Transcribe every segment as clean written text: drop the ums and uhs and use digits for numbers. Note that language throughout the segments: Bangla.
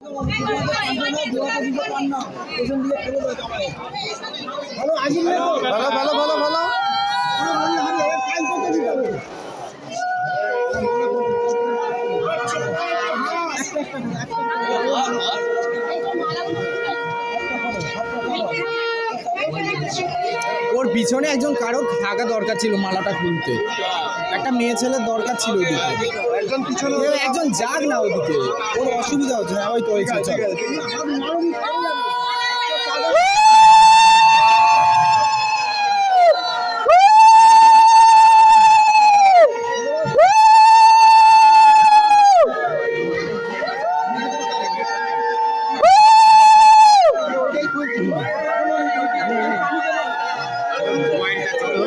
ভালো ভালো ভালো ভালো ওর পিছনে একজন কারো থাকা দরকার ছিল মালাটা খুলতে, একটা মেয়ে ছেলের দরকার ছিল ওদিকে, একজন পিছনে একজন যাক না ওদিকে, ওর অসুবিধা হচ্ছে। হ্যাঁ ওই তো হয়েছে।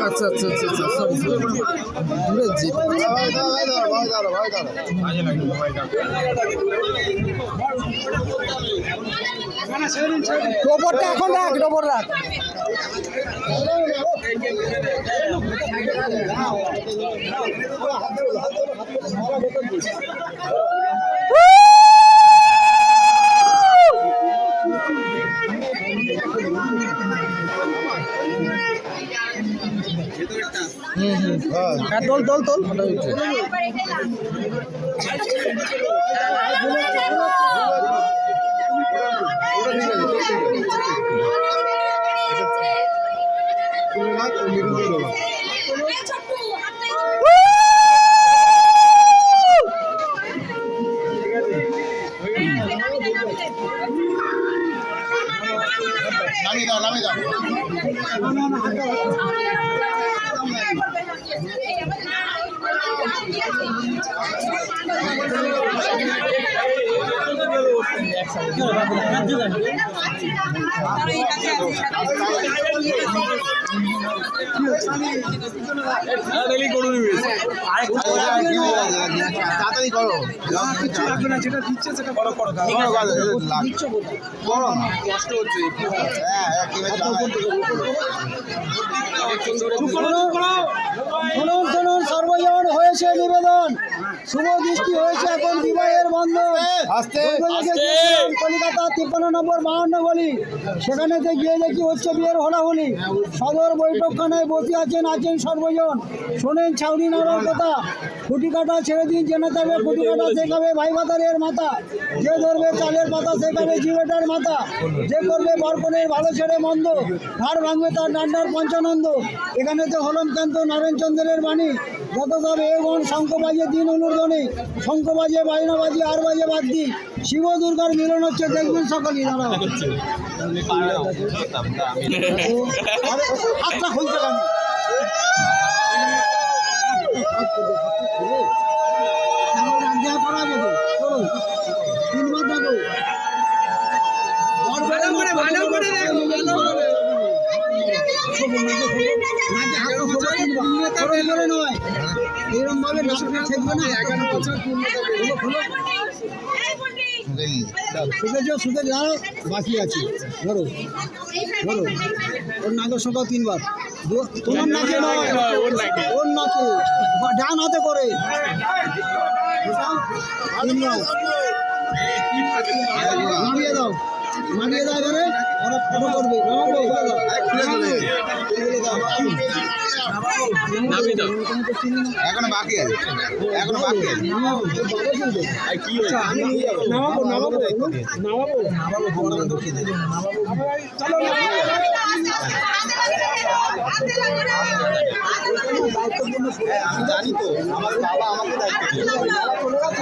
আচ্ছা আচ্ছা আচ্ছা আচ্ছা সরি সরি দূরে জি ডোবরটা এখন রাখ, ডোবর রাখ। হ্যাঁ তোল তোল তোল নামিয়ে দাও তাড়াতাড়ি করো, তাড়াতাড়ি করো, কিছু লাগবে না, যেটা দিচ্ছে সেটা বড় করো, কষ্ট হচ্ছে। শুনুন সর্বজন হয়েছে নিবেদন, শুভ দৃষ্টি হয়েছে এখন বিবাহের বন্ধন। কলকাতা 53 নম্বর 52 গলি, সেখানেতে গিয়ে দেখি হচ্ছে বিয়ের হলাহলি। সদর বৈঠকখানায় বসে আছেন সর্বজন, শোনেন ছাউনি নাড়ার কথা। খুঁটি কাটা ছেড়ে দিন, জেনে যাবে খুঁটি কাটা শেখাবে ভাই ভাতারের মাথা। যে ধরবে চালের পাতা শেখাবে জিবেটার মাথা। যে করবে বরকনের ভালো ছেড়ে মন্দ, হাড় ভাঙবে তার ডান্ডার পঞ্চানন্দ। এখানেতে হলমকান্ত নারায়ণচন্দ্রের বাণী, যত সব এগণ শঙ্খ বাজে দিন অনুর্ধনে, শঙ্খ বাজে বাজনা বাজে আর বাজে বাদ দি। শিব দুর্গার মিলন হচ্ছে, দেখবেন সকলেই। দাঁড়াও হাতটা খুলতে কেন? এরকম ভাবে থাকবে না। 11 বছর সুখে যাও, বাকি আছে। ধরো ধরো, ওর নাকের সংখ্যা 3 বার। তোমার নাকে নয়, ওর নাকে, ডান হাতে করে নামিয়ে দাও, নামিয়ে দাও। এবারে ওরা ফটো করবে, এখনো বাকি আছে, এখনো বাকি আছে। নামাবো নামাবো নামাবো আমি জানি তো, আমার বাবা আমাকে দায়িত্ব